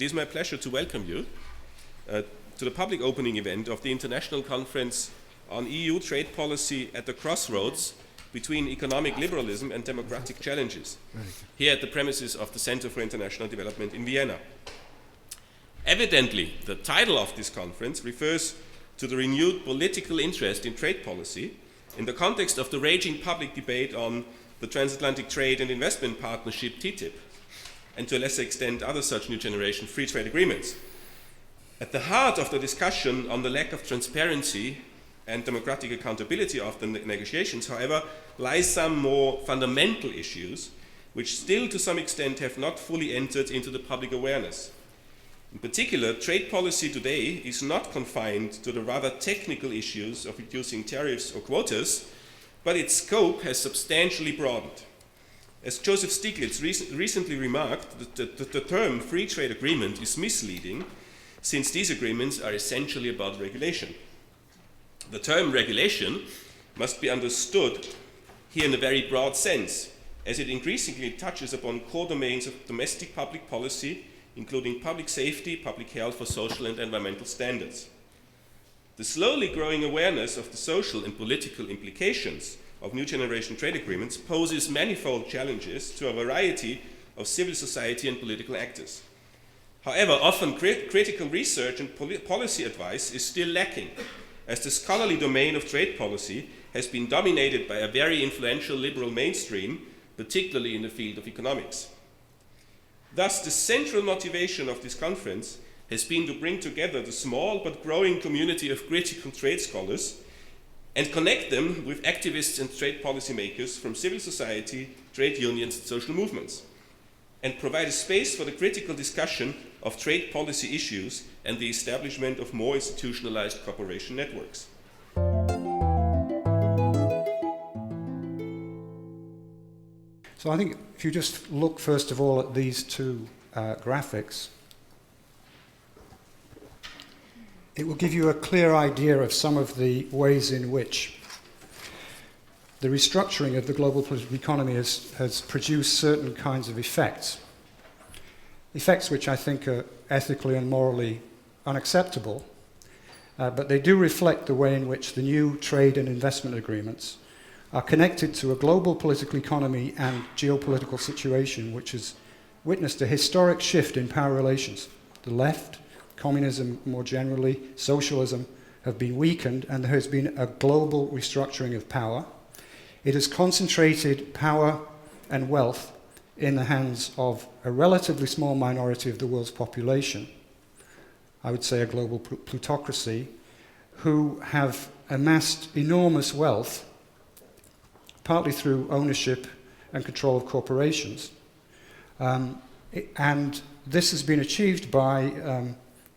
it is my pleasure to welcome you to the public opening event of the International Conference on EU Trade Policy at the Crossroads between Economic Liberalism and Democratic Challenges, here at the premises of the Center for International Development in Vienna. Evidently, the title of this conference refers to the renewed political interest in trade policy in the context of the raging public debate on the Transatlantic Trade and Investment Partnership, TTIP, and to a lesser extent other such new generation free trade agreements. At the heart of the discussion on the lack of transparency and democratic accountability of the negotiations, however, lies some more fundamental issues which still to some extent have not fully entered into the public awareness. In particular, trade policy today is not confined to the rather technical issues of reducing tariffs or quotas, but its scope has substantially broadened. As Joseph Stiglitz recently remarked, the term free trade agreement is misleading, since these agreements are essentially about regulation. The term regulation must be understood here in a very broad sense, as it increasingly touches upon core domains of domestic public policy, including public safety, public health, or social and environmental standards. The slowly growing awareness of the social and political implications of new generation trade agreements poses manifold challenges to a variety of civil society and political actors. However, often critical research and policy advice is still lacking, as the scholarly domain of trade policy has been dominated by a very influential liberal mainstream, particularly in the field of economics. Thus, the central motivation of this conference has been to bring together the small but growing community of critical trade scholars and connect them with activists and trade policymakers from civil society, trade unions, and social movements, and provide a space for the critical discussion of trade policy issues and the establishment of more institutionalized cooperation networks. So I think if you just look first of all at these two graphics, it will give you a clear idea of some of the ways in which the restructuring of the global political economy has produced certain kinds of effects which I think are ethically and morally unacceptable, but they do reflect the way in which the new trade and investment agreements are connected to a global political economy and geopolitical situation which has witnessed a historic shift in power relations. The left, communism more generally, socialism have been weakened, and there has been a global restructuring of power. It has concentrated power and wealth in the hands of a relatively small minority of the world's population, I would say a global plutocracy, who have amassed enormous wealth, partly through ownership and control of corporations. And this has been achieved by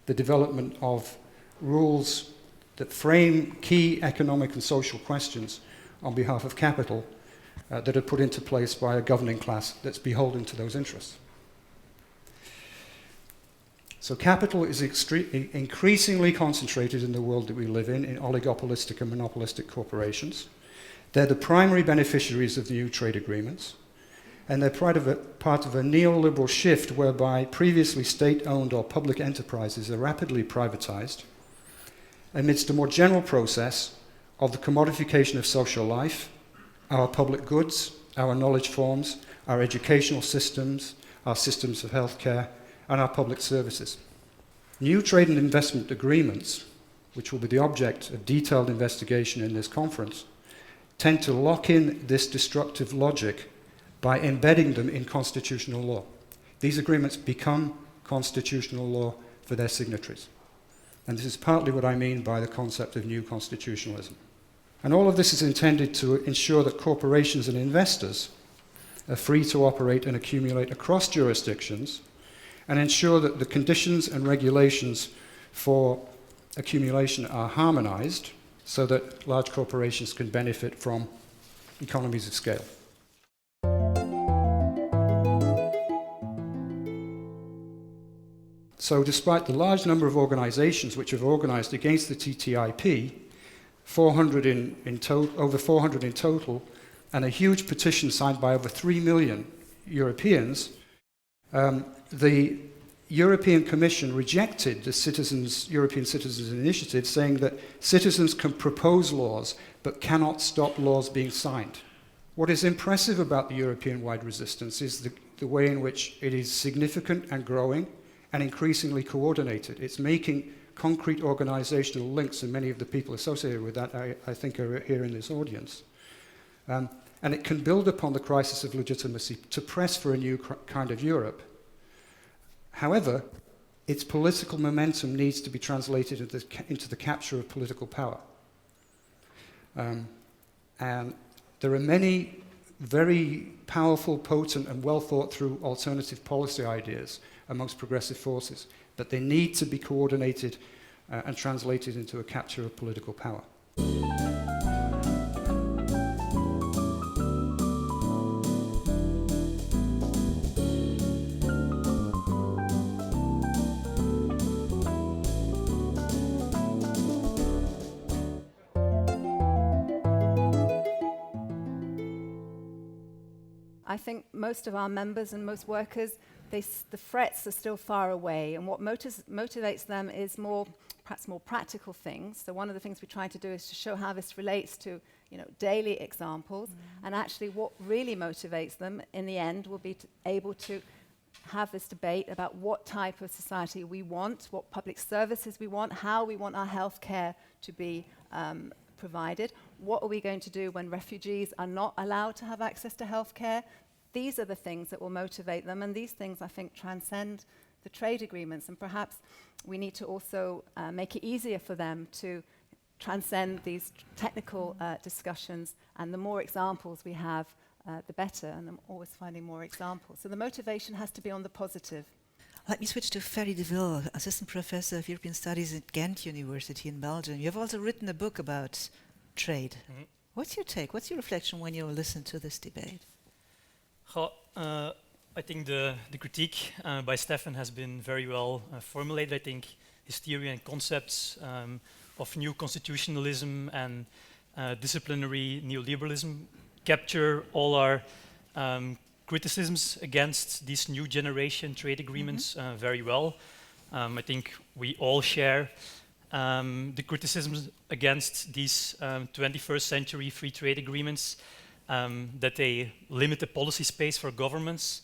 the development of rules that frame key economic and social questions on behalf of capital that are put into place by a governing class that's beholden to those interests. So capital is increasingly concentrated in the world that we live in oligopolistic and monopolistic corporations. They're the primary beneficiaries of the new trade agreements, and they're part of a neoliberal shift whereby previously state-owned or public enterprises are rapidly privatized amidst a more general process of the commodification of social life, our public goods, our knowledge forms, our educational systems, our systems of healthcare, and our public services. New trade and investment agreements, which will be the object of detailed investigation in this conference, tend to lock in this destructive logic by embedding them in constitutional law. These agreements become constitutional law for their signatories. And this is partly what I mean by the concept of new constitutionalism. And all of this is intended to ensure that corporations and investors are free to operate and accumulate across jurisdictions, and ensure that the conditions and regulations for accumulation are harmonized so that large corporations can benefit from economies of scale. So despite the large number of organizations which have organized against the TTIP, over 400 in total, and a huge petition signed by over 3 million Europeans, the European Commission rejected the European Citizens Initiative, saying that citizens can propose laws but cannot stop laws being signed. What is impressive about the European-wide resistance is the way in which it is significant and growing and increasingly coordinated. It's making concrete organizational links, and many of the people associated with that, I think, are here in this audience. And it can build upon the crisis of legitimacy to press for a new kind of Europe. However, its political momentum needs to be translated into the capture of political power. And there are many very powerful, potent, and well-thought-through alternative policy ideas amongst progressive forces, but they need to be coordinated and translated into a capture of political power. I think most of our members and most workers, the threats are still far away, and what motivates them is perhaps more practical things. So one of the things we try to do is to show how this relates to, daily examples, and actually what really motivates them in the end will be able to have this debate about what type of society we want, what public services we want, how we want our healthcare to be provided. What are we going to do when refugees are not allowed to have access to healthcare? These are the things that will motivate them, and these things, I think, transcend the trade agreements, and perhaps we need to also make it easier for them to transcend these technical discussions, and the more examples we have, the better, and I'm always finding more examples. So the motivation has to be on the positive. Let me switch to Ferry de Ville, Assistant Professor of European Studies at Ghent University in Belgium. You have also written a book about trade. Mm-hmm. What's your take? What's your reflection when you listen to this debate? I think the critique by Stefan has been very well formulated. I think his theory and concepts of new constitutionalism and disciplinary neoliberalism capture all our criticisms against these new generation trade agreements very well. I think we all share the criticisms against these 21st century free trade agreements, that they limit the policy space for governments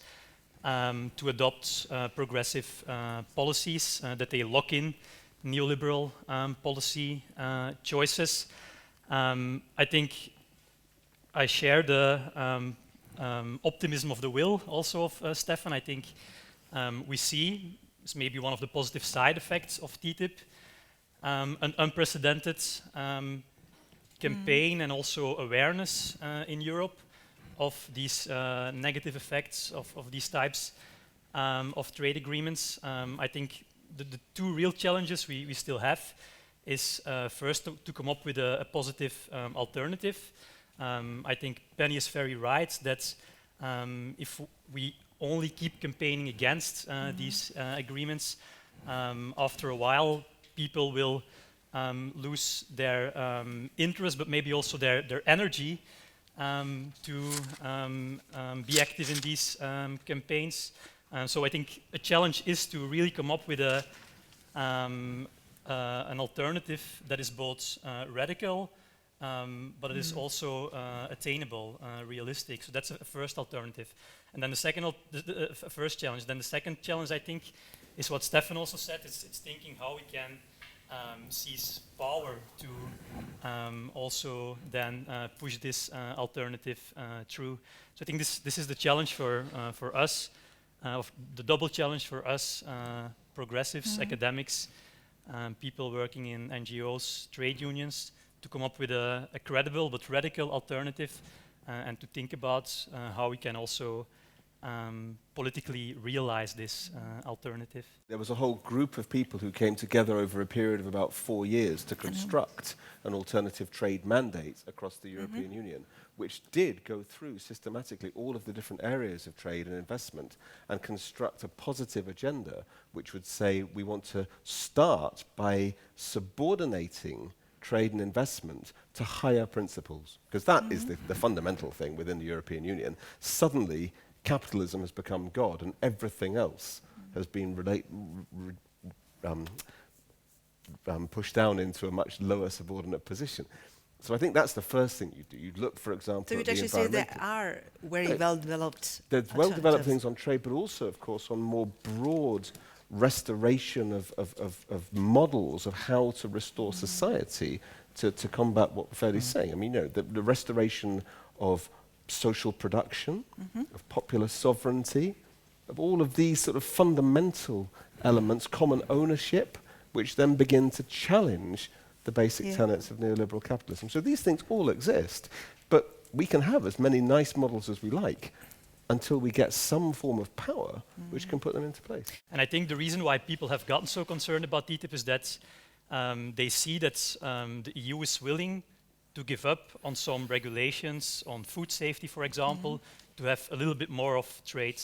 to adopt progressive policies, that they lock in neoliberal policy choices. I think I share the optimism of the will also of Stefan. I think we see, it's maybe one of the positive side effects of TTIP, an unprecedented campaign and also awareness in Europe of these negative effects of these types of trade agreements. I think the two real challenges we still have is first to come up with a positive alternative. I think Penny is very right that if we only keep campaigning against these agreements, after a while people will lose their interest, but maybe also their energy to be active in these campaigns. So I think a challenge is to really come up with an alternative that is both radical, but it is also attainable, realistic. So that's a first alternative. And then the first challenge. Then the second challenge, I think, is what Stefan also said. It's thinking how we can seize power to also then push this alternative through. So I think this is the challenge for us, the double challenge for us, progressives, academics, people working in NGOs, trade unions, to come up with a credible but radical alternative, and to think about how we can also politically realize this alternative. There was a whole group of people who came together over a period of about 4 years to construct an alternative trade mandate across the European Union, which did go through systematically all of the different areas of trade and investment and construct a positive agenda which would say we want to start by subordinating trade and investment to higher principles, because that is the fundamental thing within the European Union. Suddenly, capitalism has become God and everything else has been pushed down into a much lower subordinate position. So I think that's the first thing you do. You look, for example, So at you'd the actually say there environmental. are very Right. well-developed There's well-developed alternatives. things on trade, but also, of course, on more broad restoration of models of how to restore society to combat what Ferdy's saying. I mean, the restoration of social production, of popular sovereignty, of all of these sort of fundamental elements, common ownership, which then begin to challenge the basic tenets of neoliberal capitalism. So these things all exist, but we can have as many nice models as we like until we get some form of power which can put them into place. And I think the reason why people have gotten so concerned about TTIP is that they see that the EU is willing to give up on some regulations on food safety, for example, to have a little bit more of trade,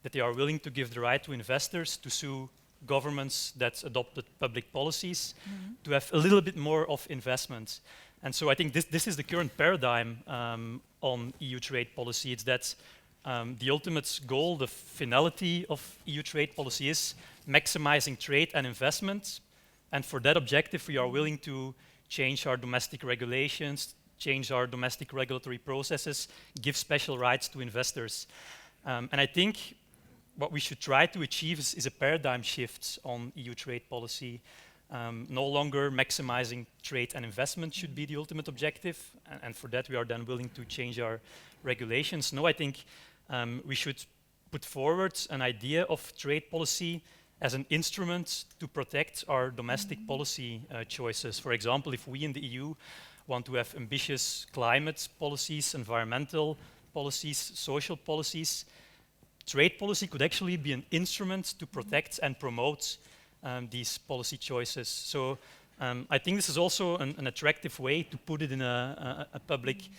that they are willing to give the right to investors to sue governments that adopted public policies, to have a little bit more of investment. And so I think this is the current paradigm on EU trade policy. It's that the ultimate goal, the finality of EU trade policy is maximizing trade and investment. And for that objective, we are willing to change our domestic regulations, change our domestic regulatory processes, give special rights to investors. And I think what we should try to achieve is a paradigm shift on EU trade policy. No longer maximizing trade and investment should be the ultimate objective, and for that we are then willing to change our regulations. No, I think we should put forward an idea of trade policy as an instrument to protect our domestic policy choices. For example, if we in the EU want to have ambitious climate policies, environmental policies, social policies, trade policy could actually be an instrument to protect and promote these policy choices. So I think this is also an attractive way to put it in a public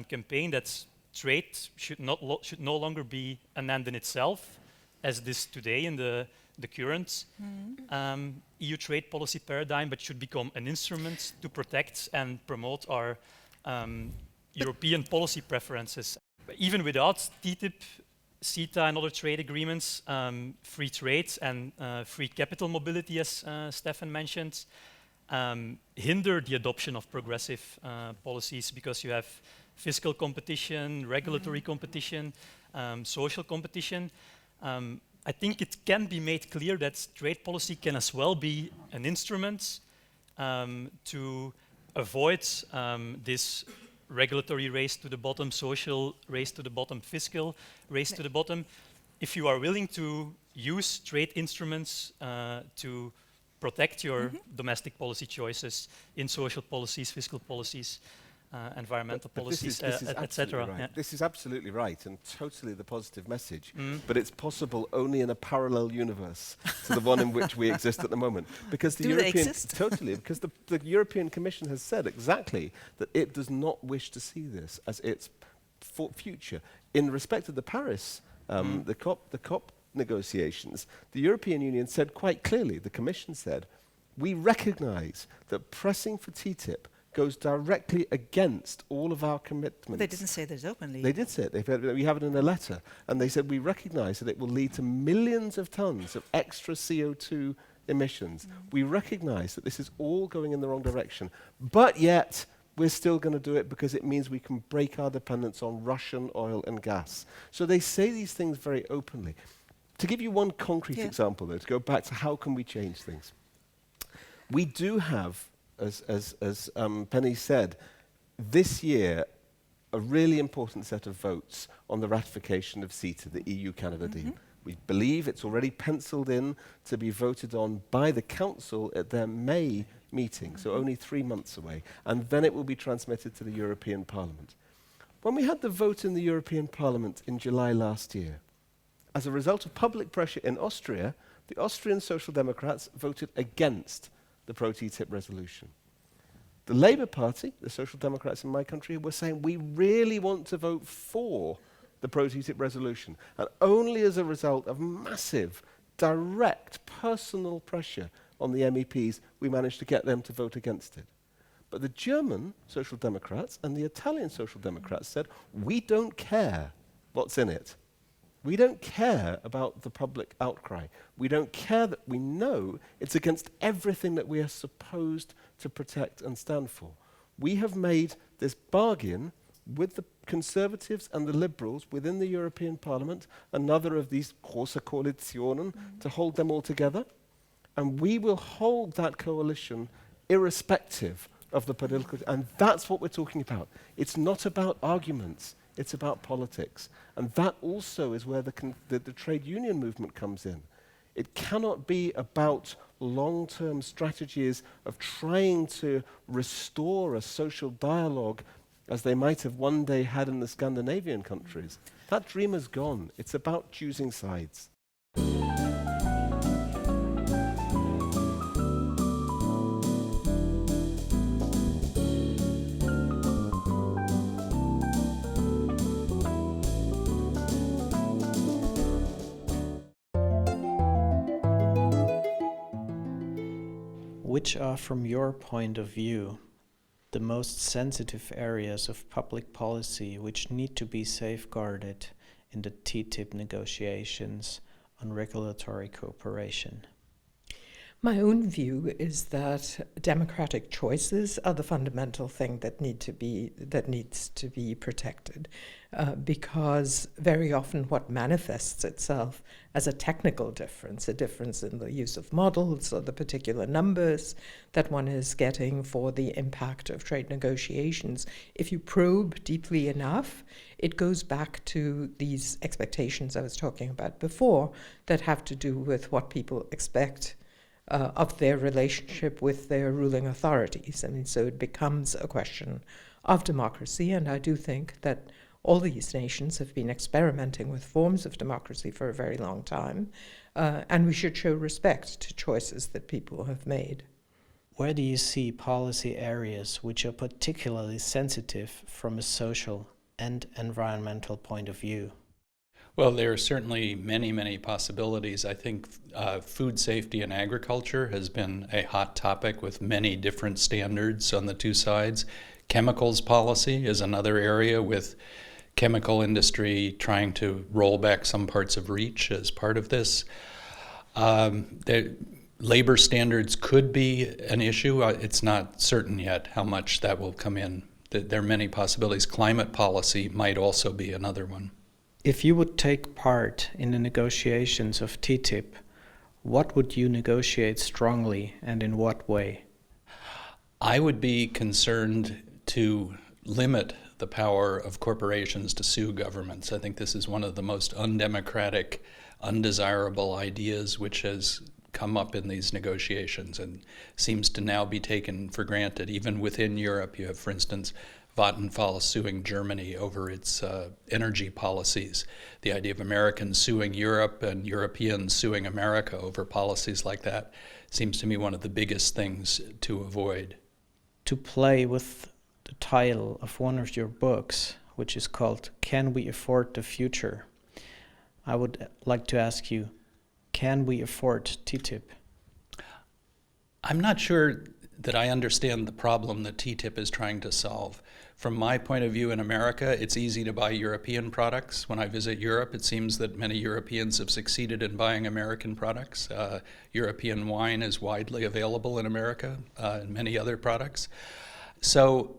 campaign, that trade should no longer be an end in itself, as it is today in the current EU trade policy paradigm, but should become an instrument to protect and promote our European policy preferences. Even without TTIP, CETA and other trade agreements, free trade and free capital mobility, as Stefan mentioned, hinder the adoption of progressive policies, because you have fiscal competition, regulatory competition, social competition. I think it can be made clear that trade policy can as well be an instrument to avoid this regulatory race to the bottom, social race to the bottom, fiscal race to the bottom. If you are willing to use trade instruments to protect your domestic policy choices in social policies, fiscal policies, environmental policies, etc. Right. This is absolutely right, and totally the positive message. But it's possible only in a parallel universe to the one in which we exist at the moment, because the Do they exist? because the European Commission has said exactly that it does not wish to see this as its future. In respect of the Paris, the COP negotiations, the European Union said quite clearly. The Commission said, we recognise that pressing for TTIP goes directly against all of our commitments. They didn't say this openly. They did say it. We have it in a letter. And they said, we recognise that it will lead to millions of tons of extra CO2 emissions. We recognise that this is all going in the wrong direction. But yet, we're still going to do it because it means we can break our dependence on Russian oil and gas. So they say these things very openly. To give you one concrete example, though, to go back to how can we change things. We do have, as Penny said, this year a really important set of votes on the ratification of CETA, the EU-Canada deal. We believe it's already penciled in to be voted on by the Council at their May meeting, so only 3 months away, and then it will be transmitted to the European Parliament. When we had the vote in the European Parliament in July last year, as a result of public pressure in Austria, the Austrian Social Democrats voted against the pro-TTIP resolution. The Labour Party, the Social Democrats in my country, were saying we really want to vote for the pro-TTIP resolution. And only as a result of massive, direct, personal pressure on the MEPs, we managed to get them to vote against it. But the German Social Democrats and the Italian Social Democrats said, we don't care what's in it. We don't care about the public outcry. We don't care that we know it's against everything that we are supposed to protect and stand for. We have made this bargain with the Conservatives and the Liberals within the European Parliament, another of these große Koalitionen, to hold them all together. And we will hold that coalition irrespective of the political... And that's what we're talking about. It's not about arguments. It's about politics. And that also is where the trade union movement comes in. It cannot be about long-term strategies of trying to restore a social dialogue as they might have one day had in the Scandinavian countries. That dream is gone. It's about choosing sides. Which are, from your point of view, the most sensitive areas of public policy which need to be safeguarded in the TTIP negotiations on regulatory cooperation? My own view is that democratic choices are the fundamental thing that needs to be protected, because very often what manifests itself as a technical difference, a difference in the use of models or the particular numbers that one is getting for the impact of trade negotiations, if you probe deeply enough, it goes back to these expectations I was talking about before that have to do with what people expect of their relationship with their ruling authorities. I mean, so it becomes a question of democracy, and I do think that all these nations have been experimenting with forms of democracy for a very long time, and we should show respect to choices that people have made. Where do you see policy areas which are particularly sensitive from a social and environmental point of view? Well, there are certainly many, many possibilities. I think food safety and agriculture has been a hot topic with many different standards on the two sides. Chemicals policy is another area with chemical industry trying to roll back some parts of REACH as part of this. Labor standards could be an issue. It's not certain yet how much that will come in. There are many possibilities. Climate policy might also be another one. If you would take part in the negotiations of TTIP, what would you negotiate strongly and in what way? I would be concerned to limit the power of corporations to sue governments. I think this is one of the most undemocratic, undesirable ideas which has come up in these negotiations and seems to now be taken for granted. Even within Europe, you have, for instance, Vattenfall suing Germany over its energy policies. The idea of Americans suing Europe and Europeans suing America over policies like that seems to me one of the biggest things to avoid. To play with the title of one of your books, which is called Can We Afford the Future? I would like to ask you, can we afford TTIP? I'm not sure that I understand the problem that TTIP is trying to solve. From my point of view in America, it's easy to buy European products. When I visit Europe, it seems that many Europeans have succeeded in buying American products. European wine is widely available in America and many other products. So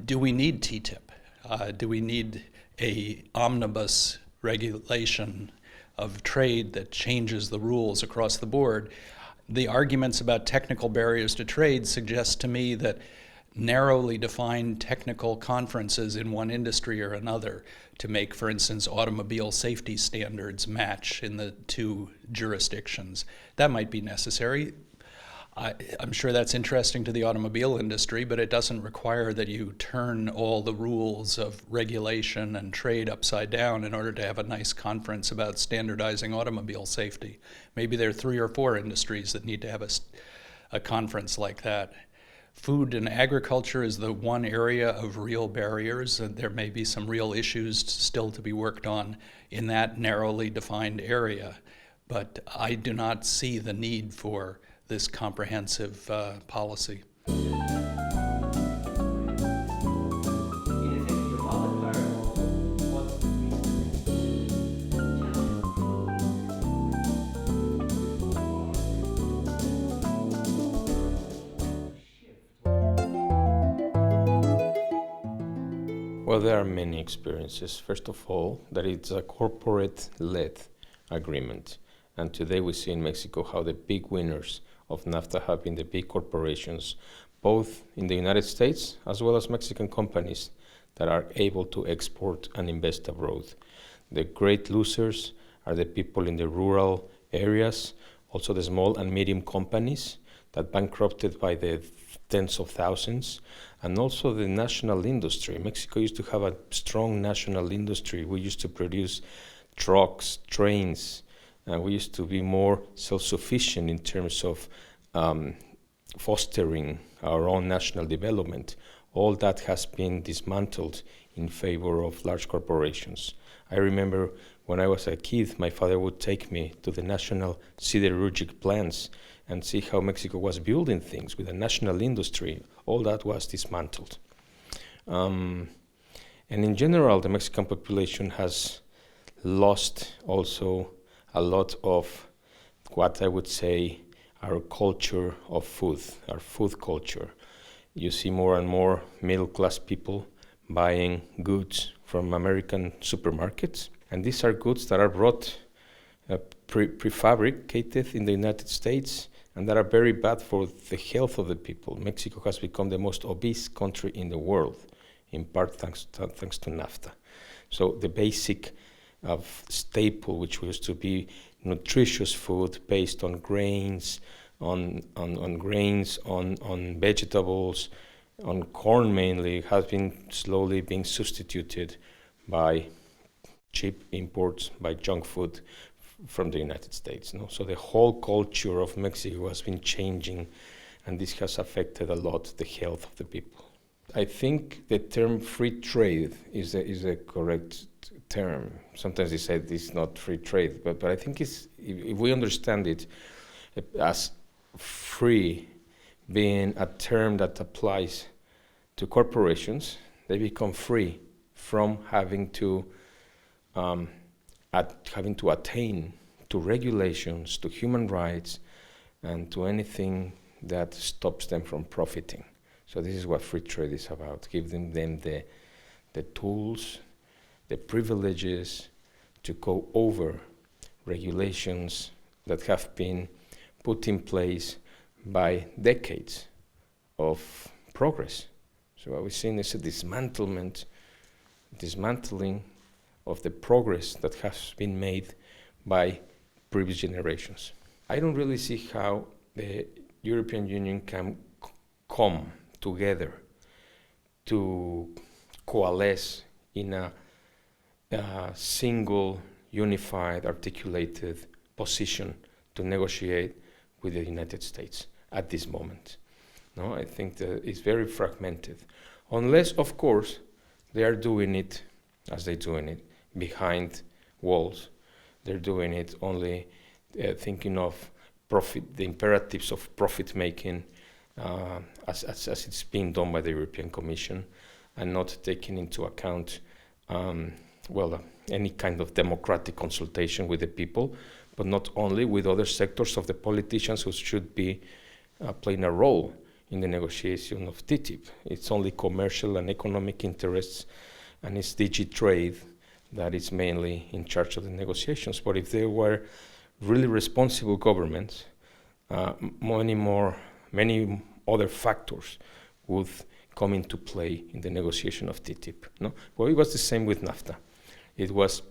do we need TTIP? Do we need an omnibus regulation of trade that changes the rules across the board? The arguments about technical barriers to trade suggest to me that narrowly defined technical conferences in one industry or another to make, for instance, automobile safety standards match in the two jurisdictions, that might be necessary. I'm sure that's interesting to the automobile industry, but it doesn't require that you turn all the rules of regulation and trade upside down in order to have a nice conference about standardizing automobile safety. Maybe there are 3 or 4 industries that need to have a conference like that. Food and agriculture is the one area of real barriers, and there may be some real issues still to be worked on in that narrowly defined area. But I do not see the need for this comprehensive policy. Well, there are many experiences. First of all, that it's a corporate-led agreement. And today we see in Mexico how the big winners of NAFTA have been the big corporations, both in the United States as well as Mexican companies that are able to export and invest abroad. The great losers are the people in the rural areas, also the small and medium companies that bankrupted by the tens of thousands, and also the national industry. Mexico used to have a strong national industry. We used to produce trucks, trains, and we used to be more self-sufficient in terms of fostering our own national development. All that has been dismantled in favor of large corporations. I remember when I was a kid, my father would take me to the national siderurgic plants and see how Mexico was building things with a national industry. All that was dismantled. And in general, the Mexican population has lost also a lot of what I would say our culture of food, our food culture. You see more and more middle-class people buying goods from American supermarkets, and these are goods that are brought prefabricated in the United States and that are very bad for the health of the people. Mexico has become the most obese country in the world, in part thanks to NAFTA. So the basic staple, which used to be nutritious food based on grains, on vegetables, on corn mainly, has been slowly being substituted by cheap imports, by junk food from the United States. No? So the whole culture of Mexico has been changing, and this has affected a lot the health of the people. I think the term free trade is a correct term. Sometimes they say it's not free trade, but I think if we understand it as free being a term that applies to corporations, they become free from having to attain to regulations, to human rights, and to anything that stops them from profiting. So this is what free trade is about, giving them the tools, the privileges to go over regulations that have been put in place by decades of progress. So what we're seeing is a dismantling of the progress that has been made by previous generations. I don't really see how the European Union can come together to coalesce in a single, unified, articulated position to negotiate with the United States at this moment. No, I think that it's very fragmented. Unless, of course, they are doing it as they're doing it, behind walls. They're doing it only thinking of profit, the imperatives of profit making, as it's being done by the European Commission, and not taking into account any kind of democratic consultation with the people, but not only with other sectors of the politicians who should be playing a role in the negotiation of TTIP. It's only commercial and economic interests, and it's DG Trade that is mainly in charge of the negotiations. But if there were really responsible governments, many other factors would come into play in the negotiation of TTIP. No? Well, it was the same with NAFTA. It was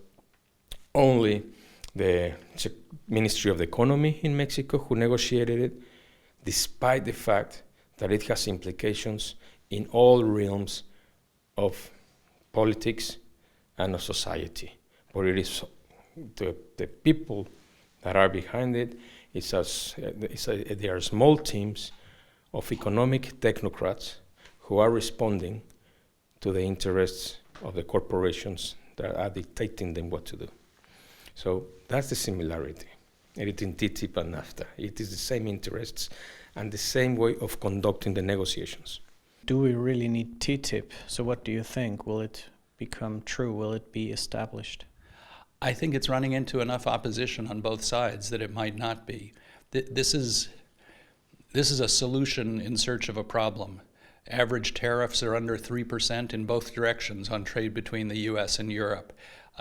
only the Ministry of the Economy in Mexico who negotiated it, despite the fact that it has implications in all realms of politics and of society. But it is the people that are behind it. They are small teams of economic technocrats who are responding to the interests of the corporations that are dictating them what to do. So that's the similarity between TTIP and NAFTA. It is the same interests and the same way of conducting the negotiations. Do we really need TTIP? So what do you think? Will it become true? Will it be established? I think it's running into enough opposition on both sides that it might not be. This is a solution in search of a problem. average tariffs are under 3% in both directions on trade between the US and Europe.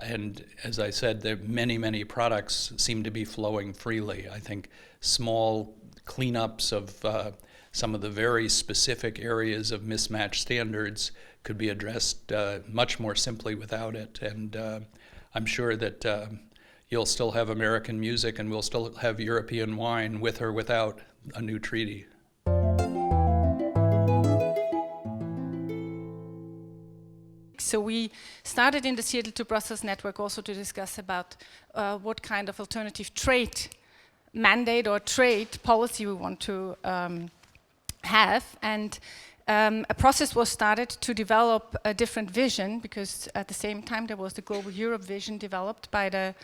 And as I said, there many products seem to be flowing freely. I think small cleanups of some of the very specific areas of mismatched standards could be addressed much more simply without it. And I'm sure that you'll still have American music and we'll still have European wine with or without a new treaty. So we started in the Seattle to Brussels network also to discuss about what kind of alternative trade mandate or trade policy we want to have. And a process was started to develop a different vision, because at the same time there was the Global Europe vision developed by the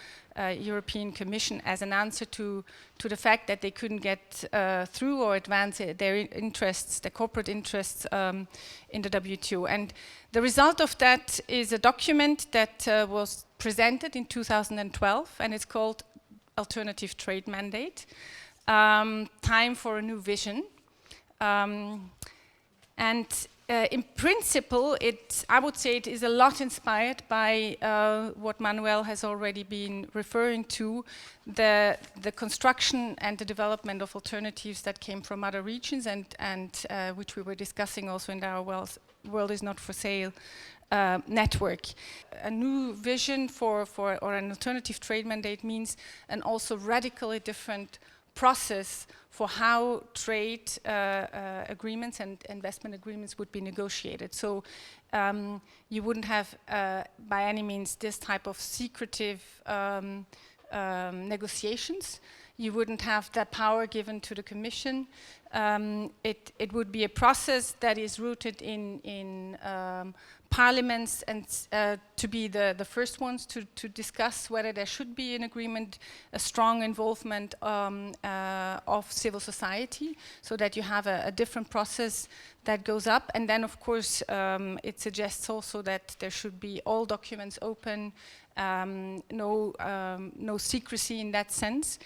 European Commission as an answer to the fact that they couldn't get through or advance their interests, their corporate interests in the WTO. And the result of that is a document that was presented in 2012, and it's called Alternative Trade Mandate, Time for a New Vision. And in principle, I would say it is a lot inspired by what Manuel has already been referring to, the construction and the development of alternatives that came from other regions and which we were discussing also in our World is Not for Sale network. A new vision or an alternative trade mandate means an also radically different process for how trade agreements and investment agreements would be negotiated. So you wouldn't have, by any means, this type of secretive negotiations. You wouldn't have that power given to the Commission. It would be a process that is rooted in parliaments and to be the first ones to discuss whether there should be an agreement, a strong involvement of civil society, so that you have a different process that goes up. And then, of course, it suggests also that there should be all documents open, no secrecy in that sense.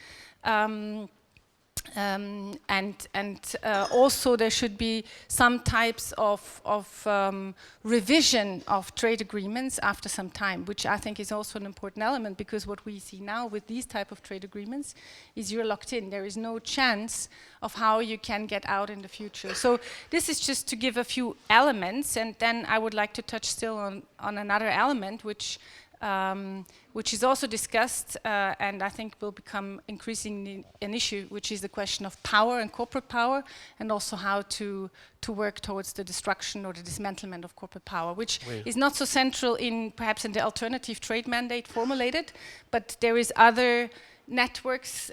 Also there should be some types of revision of trade agreements after some time, which I think is also an important element, because what we see now with these type of trade agreements is you're locked in. There is no chance of how you can get out in the future. So this is just to give a few elements, and then I would like to touch still on another element which is also discussed and I think will become increasingly an issue, which is the question of power and corporate power, and also how to work towards the destruction or the dismantlement of corporate power, which is not so central perhaps in the alternative trade mandate formulated, but there is other networks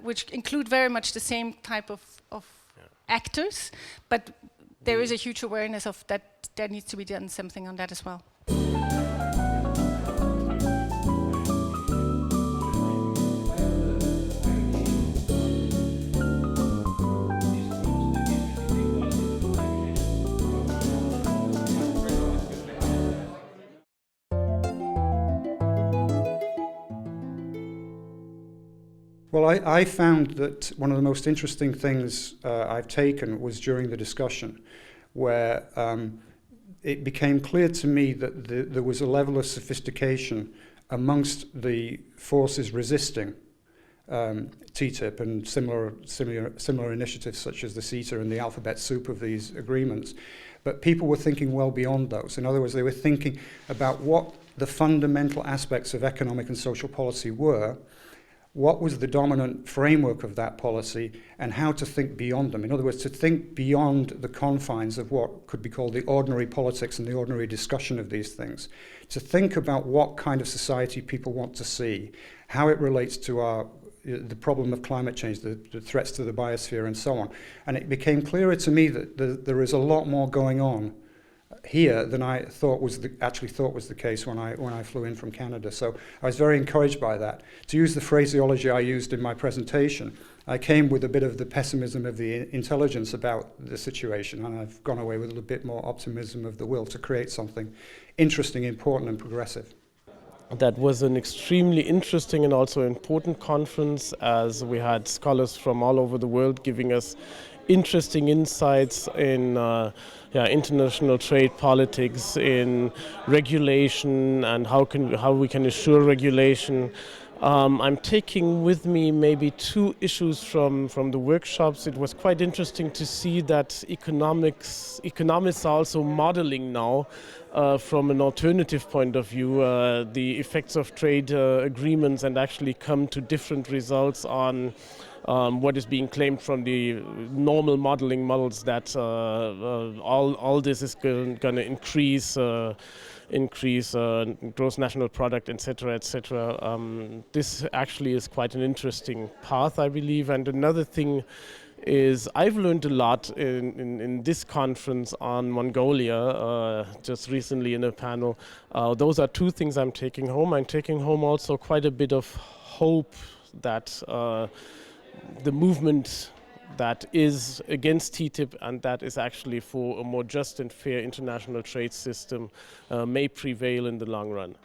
which include very much the same type of actors, but there is a huge awareness of that there needs to be done something on that as well. Well, I found that one of the most interesting things I've taken was during the discussion, where it became clear to me that there was a level of sophistication amongst the forces resisting TTIP and similar initiatives such as the CETA and the alphabet soup of these agreements. But people were thinking well beyond those. In other words, they were thinking about what the fundamental aspects of economic and social policy were, what was the dominant framework of that policy, and how to think beyond them. In other words, to think beyond the confines of what could be called the ordinary politics and the ordinary discussion of these things. To think about what kind of society people want to see, how it relates to the problem of climate change, the threats to the biosphere, and so on. And it became clearer to me that there is a lot more going on here than I thought was the case when I flew in from Canada. So I was very encouraged by that. To use the phraseology I used in my presentation, I came with a bit of the pessimism of the intelligence about the situation, and I've gone away with a little bit more optimism of the will to create something interesting, important, and progressive. That was an extremely interesting and also important conference, as we had scholars from all over the world giving us interesting insights in international trade politics, in regulation, and how we can assure regulation. I'm taking with me maybe 2 issues from the workshops. It was quite interesting to see that economists are also modeling now from an alternative point of view the effects of trade agreements, and actually come to different results on what is being claimed from the normal modeling models, that all this is going to increase gross national product, etc., etc. This actually is quite an interesting path, I believe. And another thing is, I've learned a lot in this conference on Mongolia, just recently in a panel. Those are 2 things I'm taking home. I'm taking home also quite a bit of hope that the movement that is against TTIP, and that is actually for a more just and fair international trade system, may prevail in the long run.